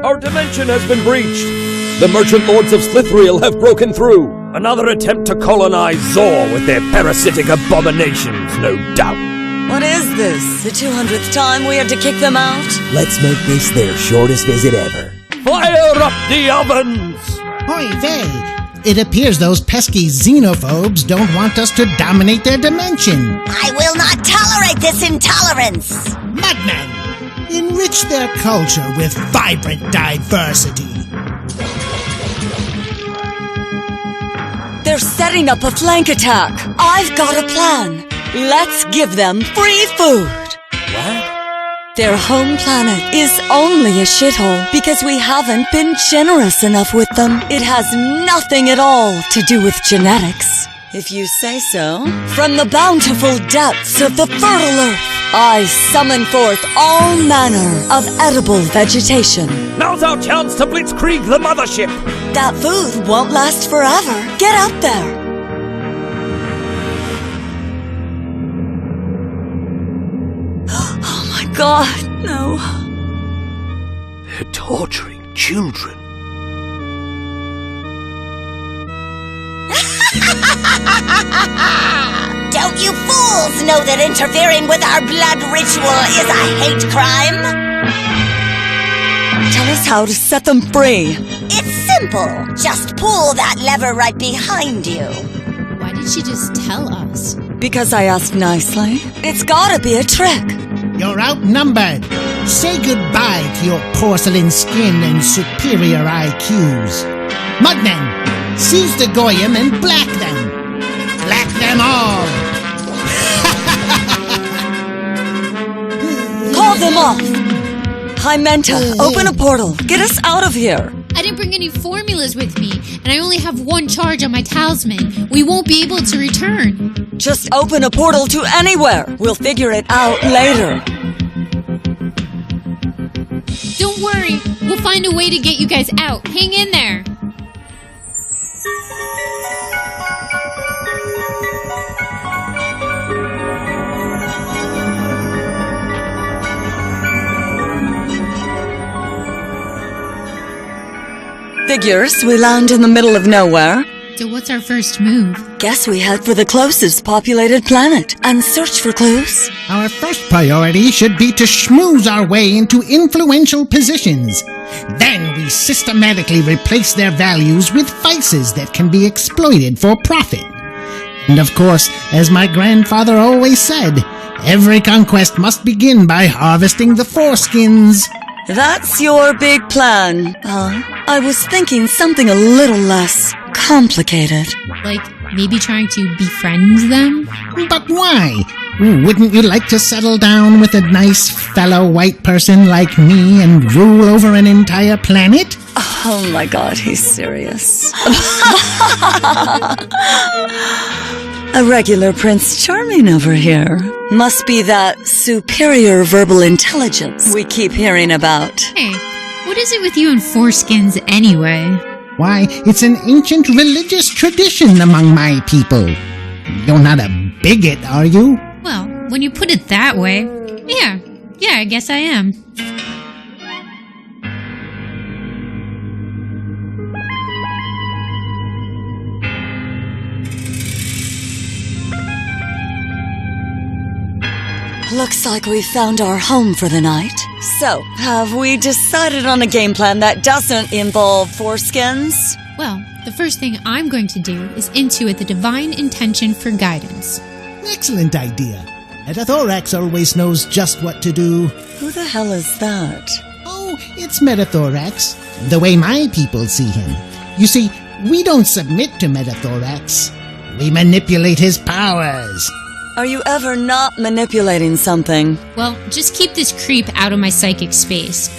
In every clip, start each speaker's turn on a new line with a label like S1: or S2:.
S1: Our dimension has been breached. The merchant lords of Slithrael have broken through. Another attempt to colonize ZOAR with their parasitic abominations, no doubt.
S2: What is this? The 200th time we had to kick them out?
S3: Let's make this their shortest visit ever.
S1: Fire up the ovens!
S4: Oy vey! It appears those pesky xenophobes don't want us to dominate their dimension.
S5: I will not tolerate this intolerance!
S4: Mudmen! Enrich their culture with vibrant diversity.
S2: They're setting up a flank attack. I've got a plan. Let's give them free food.
S3: What?
S2: Their home planet is only a shithole because we haven't been generous enough with them. It has nothing at all to do with genetics. If you say so. From the bountiful depths of the fertile earth, I summon forth all manner of edible vegetation.
S1: Now's our chance to blitzkrieg the mothership!
S2: That food won't last forever. Get out there! Oh my God, no.
S3: They're torturing children.
S5: Don't you fools know that interfering with our blood ritual is a hate crime?
S2: Tell us how to set them free.
S5: It's simple. Just pull that lever right behind you.
S6: Why did she just tell us?
S2: Because I asked nicely. It's gotta be a trick.
S4: You're outnumbered. Say goodbye to your porcelain skin and superior IQs. Mudmen, seize the Goyim and black them. Black them all.
S2: Call them off. Hymenta, open a portal. Get us out of here.
S6: I didn't bring any formulas with me, and I only have one charge on my talisman. We won't be able to return.
S2: Just open a portal to anywhere. We'll figure it out later.
S6: Don't worry. We'll find a way to get you guys out. Hang in there.
S2: Figures we land in the middle of nowhere.
S6: So what's our first move?
S2: Guess we head for the closest populated planet and search for clues.
S4: Our first priority should be to schmooze our way into influential positions. Then we systematically replace their values with vices that can be exploited for profit. And of course, as my grandfather always said, every conquest must begin by harvesting the foreskins.
S2: That's your big plan, huh? I was thinking something a little less complicated.
S6: Like, maybe trying to befriend them?
S4: But why? Wouldn't you like to settle down with a nice fellow white person like me and rule over an entire planet?
S2: Oh my God, he's serious. A regular Prince Charming over here. Must be that superior verbal intelligence we keep hearing about.
S6: Hey, what is it with you and foreskins anyway?
S4: Why, it's an ancient religious tradition among my people. You're not a bigot, are you?
S6: Well, when you put it that way, yeah, I guess I am.
S2: Looks like we found our home for the night. So, have we decided on a game plan that doesn't involve foreskins?
S6: Well, the first thing I'm going to do is intuit the divine intention for guidance.
S4: Excellent idea. Metathorax always knows just what to do.
S2: Who the hell is that?
S4: Oh, it's Metathorax, the way my people see him. You see, we don't submit to Metathorax. We manipulate his powers.
S2: Are you ever not manipulating something?
S6: Well, just keep this creep out of my psychic space.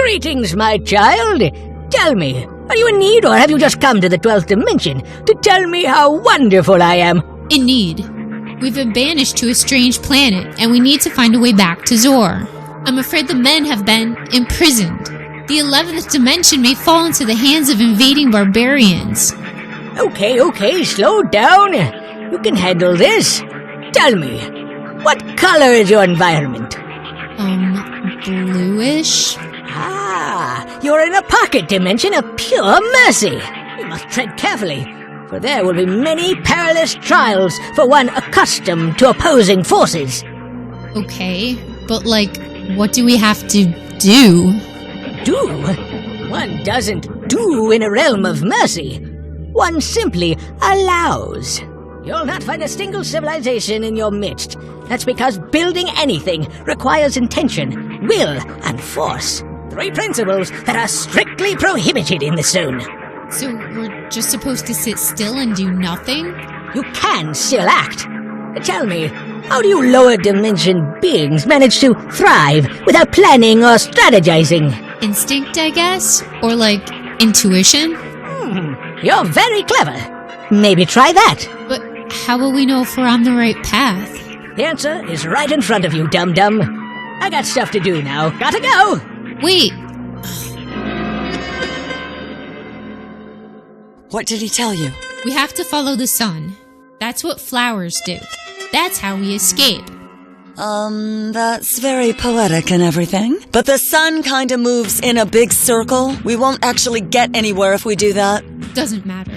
S7: Greetings, my child. Tell me, are you in need or have you just come to the 12th dimension to tell me how wonderful I am?
S6: In need. We've been banished to a strange planet, and we need to find a way back to ZOAR. I'm afraid the men have been imprisoned. The 11th dimension may fall into the hands of invading barbarians.
S7: Okay, slow down. You can handle this. Tell me, what color is your environment?
S6: Bluish?
S7: Ah, you're in a pocket dimension of pure mercy. You must tread carefully, for there will be many perilous trials for one accustomed to opposing forces.
S6: Okay, but what do we have to do?
S7: Do? One doesn't do in a realm of mercy. One simply allows. You'll not find a single civilization in your midst. That's because building anything requires intention, will, and force. 3 principles that are strictly prohibited in the zone.
S6: So we're just supposed to sit still and do nothing?
S7: You can still act. Tell me, how do you lower dimension beings manage to thrive without planning or strategizing?
S6: Instinct, I guess? Or intuition?
S7: You're very clever. Maybe try that.
S6: But how will we know if we're on the right path?
S7: The answer is right in front of you, dum-dum. I got stuff to do now. Gotta go!
S6: Wait.
S2: What did he tell you?
S6: We have to follow the sun. That's what flowers do. That's how we escape.
S2: That's very poetic and everything. But the sun kinda moves in a big circle. We won't actually get anywhere if we do that.
S6: Doesn't matter.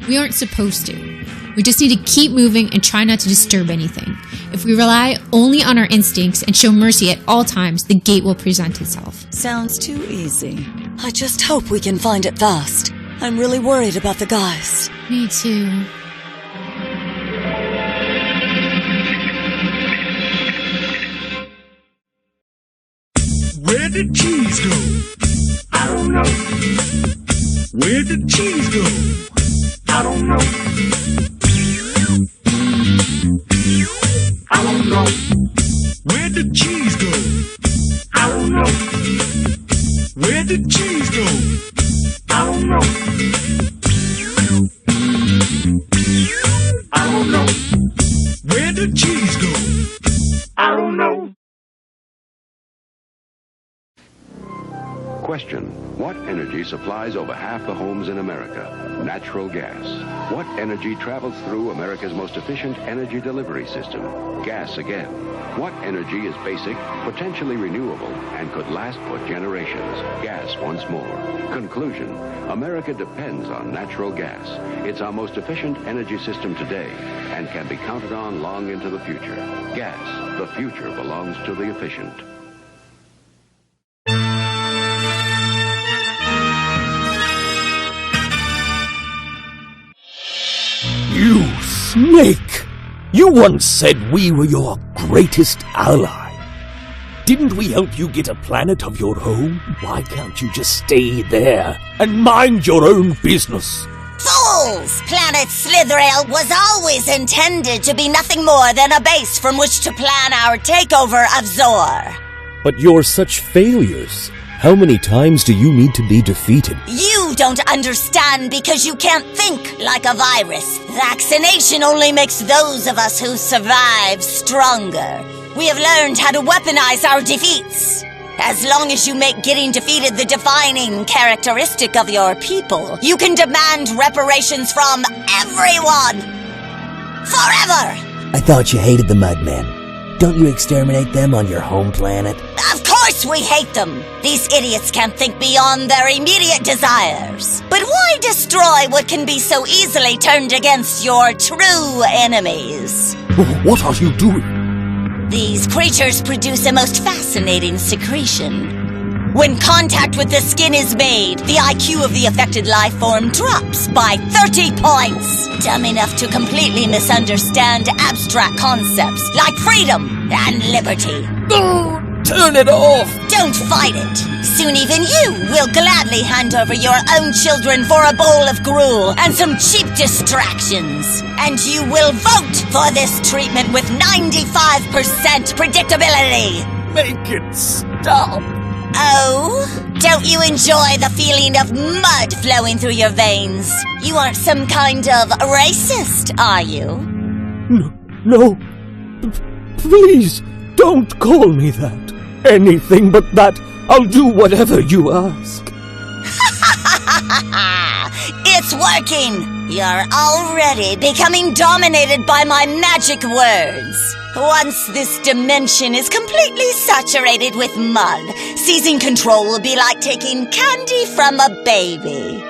S6: We aren't supposed to. We just need to keep moving and try not to disturb anything. If we rely only on our instincts and show mercy at all times, the gate will present itself.
S2: Sounds too easy. I just hope we can find it fast. I'm really worried about the guys.
S6: Me too.
S8: Where did cheese go? I don't know. Where did cheese go? I don't know. I don't know. Where did cheese go? I don't know. Where did cheese go? I don't know. I don't know. Where did cheese go? I don't know.
S9: Question: what energy supplies over half the homes in America? Natural gas. What energy travels through America's most efficient energy delivery system? Gas again. What energy is basic, potentially renewable, and could last for generations? Gas once more. Conclusion: America depends on natural gas. It's our most efficient energy system today and can be counted on long into the future. Gas. The future belongs to the efficient.
S3: You snake! You once said we were your greatest ally. Didn't we help you get a planet of your own? Why can't you just stay there and mind your own business?
S5: Fools! Planet Slithrael was always intended to be nothing more than a base from which to plan our takeover of ZOAR.
S1: But you're such failures. How many times do you need to be defeated?
S5: You don't understand because you can't think like a virus. Vaccination only makes those of us who survive stronger. We have learned how to weaponize our defeats. As long as you make getting defeated the defining characteristic of your people, you can demand reparations from everyone. Forever!
S3: I thought you hated the Mudmen. Don't you exterminate them on your home planet?
S5: Of course we hate them. These idiots can't think beyond their immediate desires. But why destroy what can be so easily turned against your true enemies?
S3: What are you doing?
S5: These creatures produce a most fascinating secretion. When contact with the skin is made, the IQ of the affected life form drops by 30 points. Dumb enough to completely misunderstand abstract concepts like freedom and liberty.
S1: Turn it off!
S5: Don't fight it. Soon even you will gladly hand over your own children for a bowl of gruel and some cheap distractions. And you will vote for this treatment with 95% predictability.
S1: Make it stop!
S5: Oh? Don't you enjoy the feeling of mud flowing through your veins? You aren't some kind of racist, are you?
S3: No. Please, don't call me that. Anything but that. I'll do whatever you ask.
S5: It's working! You're already becoming dominated by my magic words. Once this dimension is completely saturated with mud, seizing control will be like taking candy from a baby.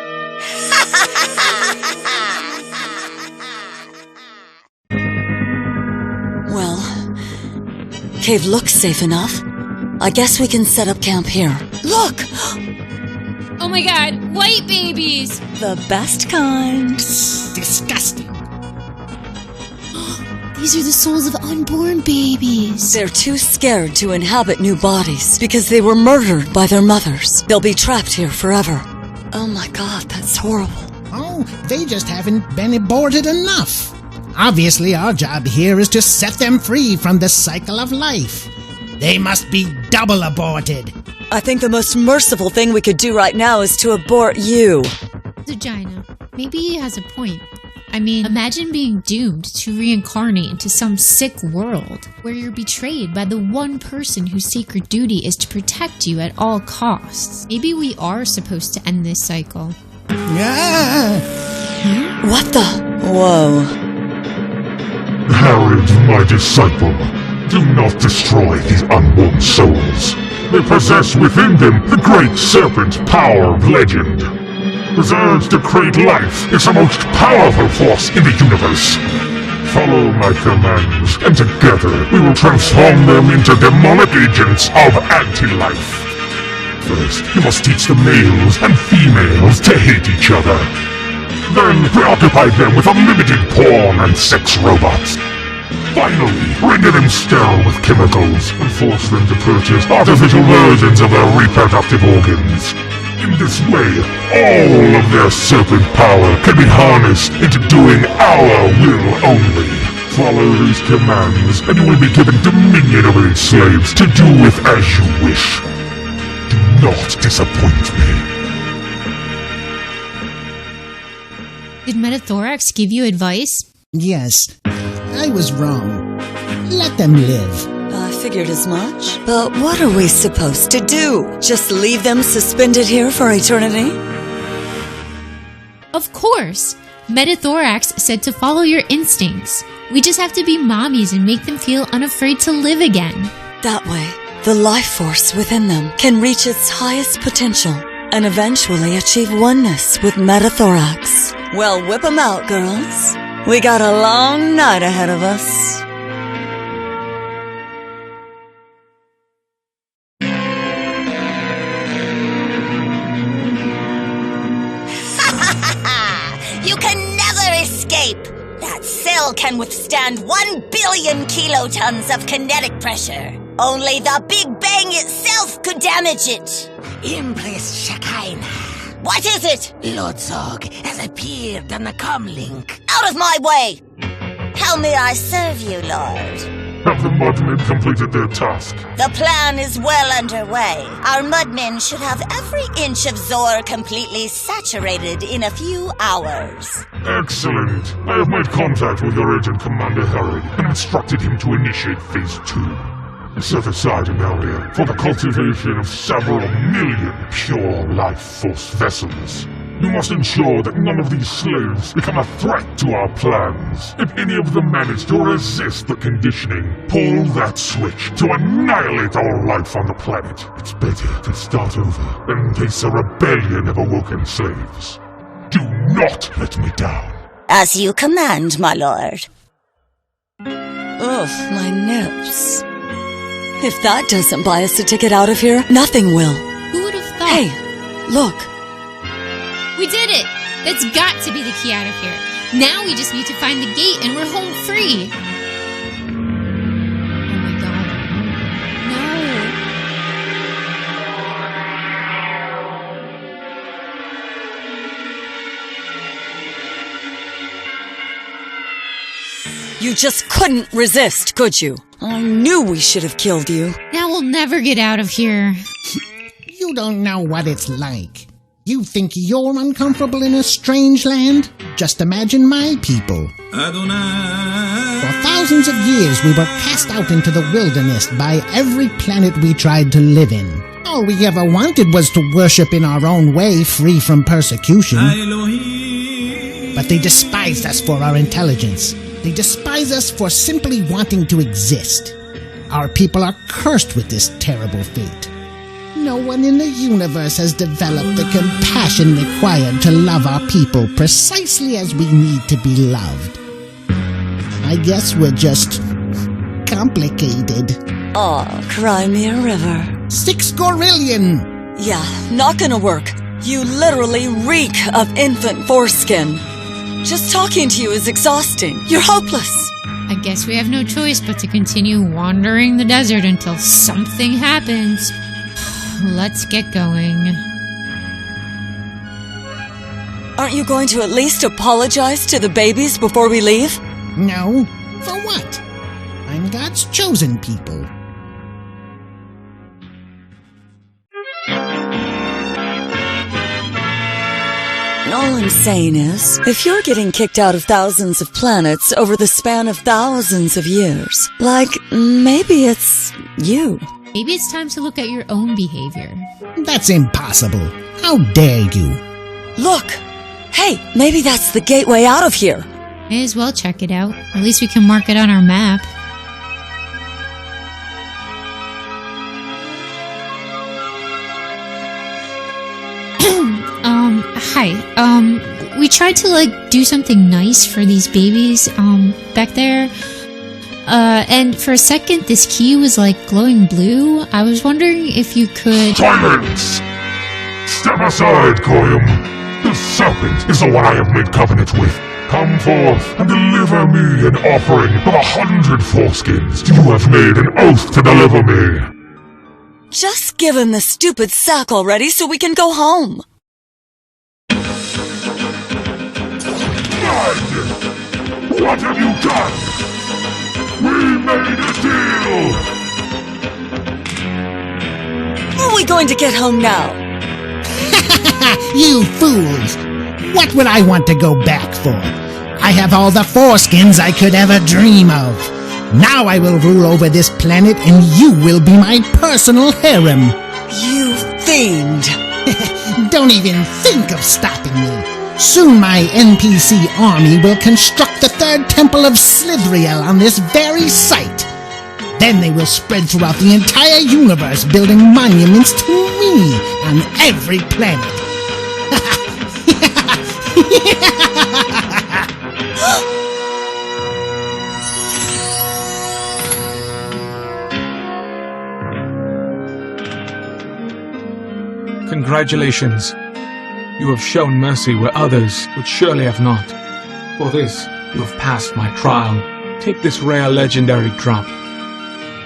S2: Well, cave looks safe enough. I guess we can set up camp here. Look!
S6: Oh my god, white babies!
S2: The best kind.
S4: Disgusting.
S6: These are the souls of unborn babies.
S2: They're too scared to inhabit new bodies because they were murdered by their mothers. They'll be trapped here forever. Oh my god, that's horrible.
S4: Oh, they just haven't been aborted enough. Obviously, our job here is to set them free from the cycle of life. They must be double aborted.
S2: I think the most merciful thing we could do right now is to abort you.
S6: Vagina. Maybe he has a point. I mean, imagine being doomed to reincarnate into some sick world where you're betrayed by the one person whose sacred duty is to protect you at all costs. Maybe we are supposed to end this cycle.
S2: What the? Whoa.
S8: Herod, my disciple, do not destroy these unborn souls. They possess within them the great serpent power of legend. His urge to create life is the most powerful force in the universe. Follow my commands, and together we will transform them into demonic agents of anti-life. First, you must teach the males and females to hate each other. Then preoccupy them with unlimited porn and sex robots. Finally, render them sterile with chemicals and force them to purchase artificial versions of their reproductive organs. In this way, all of their serpent power can be harnessed into doing our will only. Follow these commands, and you will be given dominion over these slaves to do with as you wish. Do not disappoint me.
S6: Did Metathorax give you advice?
S4: Yes, I was wrong. Let them live.
S2: I figured as much. But what are we supposed to do? Just leave them suspended here for eternity?
S6: Of course! Metathorax said to follow your instincts. We just have to be mommies and make them feel unafraid to live again.
S2: That way, the life force within them can reach its highest potential and eventually achieve oneness with Metathorax. Well, whip 'em out, girls. We got a long night ahead of us.
S5: You can never escape! That cell can withstand 1 billion kilotons of kinetic pressure. Only the Big Bang itself could damage it.
S7: Empress Shekinah.
S5: What is it?
S7: Lord Zog has appeared on the comlink.
S5: Out of my way! How may I serve you, Lord?
S8: Have the Mudmen completed their task?
S5: The plan is well underway. Our Mudmen should have every inch of ZOAR completely saturated in a few hours.
S8: Excellent. I have made contact with your agent, Commander Herod, and instructed him to initiate Phase 2. Set aside an area for the cultivation of several million pure life force vessels. You must ensure that none of these slaves become a threat to our plans. If any of them manage to resist the conditioning, pull that switch to annihilate all life on the planet. It's better to start over in case a rebellion of awoken slaves. Do not let me down.
S5: As you command, my lord.
S2: Ugh, my nips. If that doesn't buy us a ticket out of here, nothing will.
S6: Who would have thought?
S2: Hey, look.
S6: We did it! That's got to be the key out of here. Now we just need to find the gate and we're home free. Oh my god.
S2: You just couldn't resist, could you? I knew we should have killed you.
S6: Now we'll never get out of here.
S4: You don't know what it's like. You think you're uncomfortable in a strange land? Just imagine my people. For thousands of years, we were cast out into the wilderness by every planet we tried to live in. All we ever wanted was to worship in our own way, free from persecution. But they despised us for our intelligence. They despise us for simply wanting to exist. Our people are cursed with this terrible fate. No one in the universe has developed the compassion required to love our people precisely as we need to be loved. I guess we're just complicated.
S2: Aw, cry me a river.
S4: 6 gorillion!
S2: Yeah, not gonna work. You literally reek of infant foreskin. Just talking to you is exhausting. You're hopeless.
S6: I guess we have no choice but to continue wandering the desert until something happens. Let's get going.
S2: Aren't you going to at least apologize to the babies before we leave?
S4: No. For what? I'm God's chosen people.
S2: All I'm saying is, if you're getting kicked out of thousands of planets over the span of thousands of years, maybe it's you.
S6: Maybe it's time to look at your own behavior.
S4: That's impossible. How dare you?
S2: Look! Hey, maybe that's the gateway out of here.
S6: May as well check it out. At least we can mark it on our map. Hi. We tried to, do something nice for these babies, back there. And for a second, this key was, glowing blue. I was wondering if you could...
S8: Silence! Step aside, Goyim. The serpent is the one I have made covenant with. Come forth and deliver me an offering of 100 foreskins. You have made an oath to deliver me.
S2: Just give him the stupid sack already so we can go home.
S8: What have you done? We made a deal!
S2: Are we going to get home now?
S4: You fools! What would I want to go back for? I have all the foreskins I could ever dream of. Now I will rule over this planet and you will be my personal harem.
S2: You fiend!
S4: Don't even think of stopping me. Soon my NPC army will construct the 3rd temple of Slithrael on this very site. Then they will spread throughout the entire universe, building monuments to me on every planet.
S10: Congratulations. You have shown mercy where others would surely have not. For this, you have passed my trial. Take this rare legendary drop.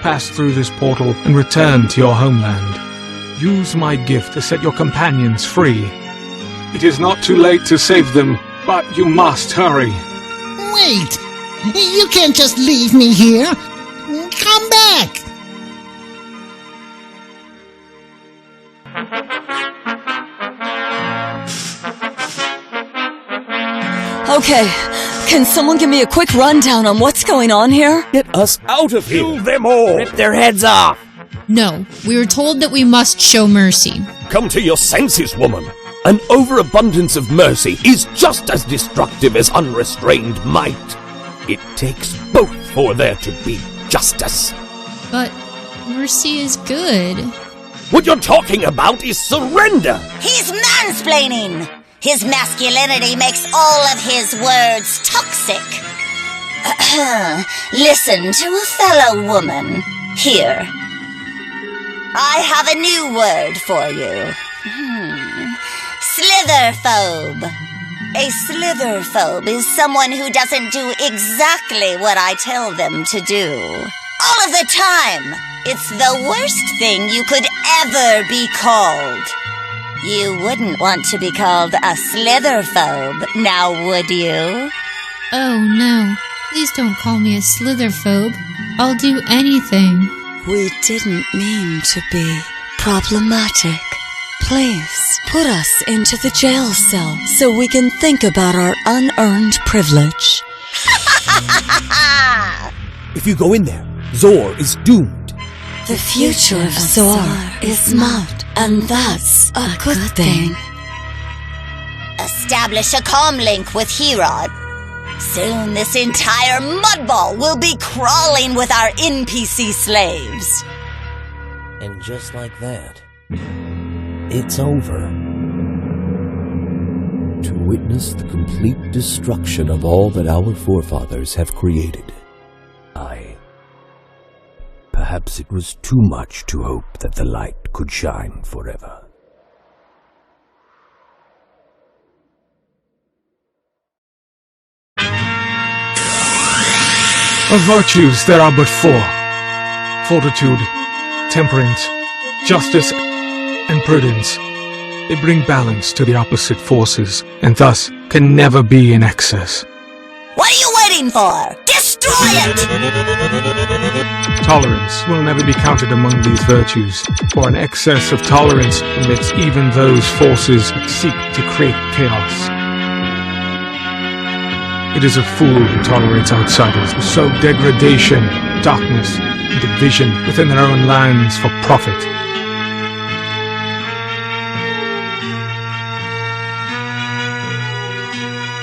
S10: Pass through this portal and return to your homeland. Use my gift to set your companions free. It is not too late to save them, but you must hurry.
S4: Wait! You can't just leave me here! Come back!
S2: Okay, can someone give me a quick rundown on what's going on here?
S3: Get us out of here!
S1: Kill them all!
S3: Rip their heads off!
S6: No, we were told that we must show mercy.
S1: Come to your senses, woman! An overabundance of mercy is just as destructive as unrestrained might. It takes both for there to be justice.
S6: But mercy is good.
S1: What you're talking about is surrender!
S5: He's mansplaining! His masculinity makes all of his words toxic. Listen to a fellow woman. Here. I have a new word for you. Slitherphobe. A slitherphobe is someone who doesn't do exactly what I tell them to do. All of the time. It's the worst thing you could ever be called. You wouldn't want to be called a slitherphobe, now would you?
S6: Oh no, please don't call me a slitherphobe. I'll do anything.
S2: We didn't mean to be problematic. Please, put us into the jail cell so we can think about our unearned privilege.
S3: If you go in there, ZOAR is doomed.
S2: The future of ZOAR is mud, and that's a good thing.
S5: Establish a comm link with Herod. Soon this entire mudball will be crawling with our NPC slaves.
S3: And just like that, it's over. To witness the complete destruction of all that our forefathers have created, perhaps it was too much to hope that the light could shine forever.
S10: Of virtues there are but four: fortitude, temperance, justice, and prudence. They bring balance to the opposite forces, and thus can never be in excess.
S5: What are you waiting for? Destroy it!
S10: Tolerance will never be counted among these virtues, for an excess of tolerance permits even those forces that seek to create chaos. It is a fool who tolerates outsiders who sow degradation, darkness, and division within their own lands for profit.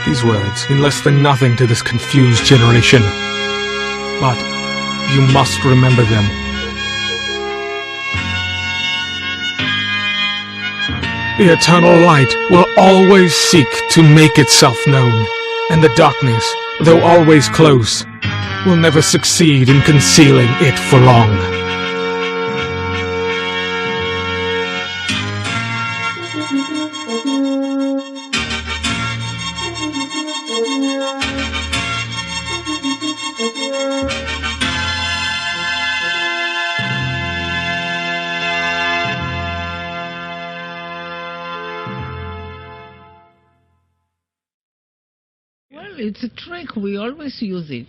S10: These words mean less than nothing to this confused generation, but you must remember them. The eternal light will always seek to make itself known, and the darkness, though always close, will never succeed in concealing it for long.
S11: Well, it's a trick. We always use it.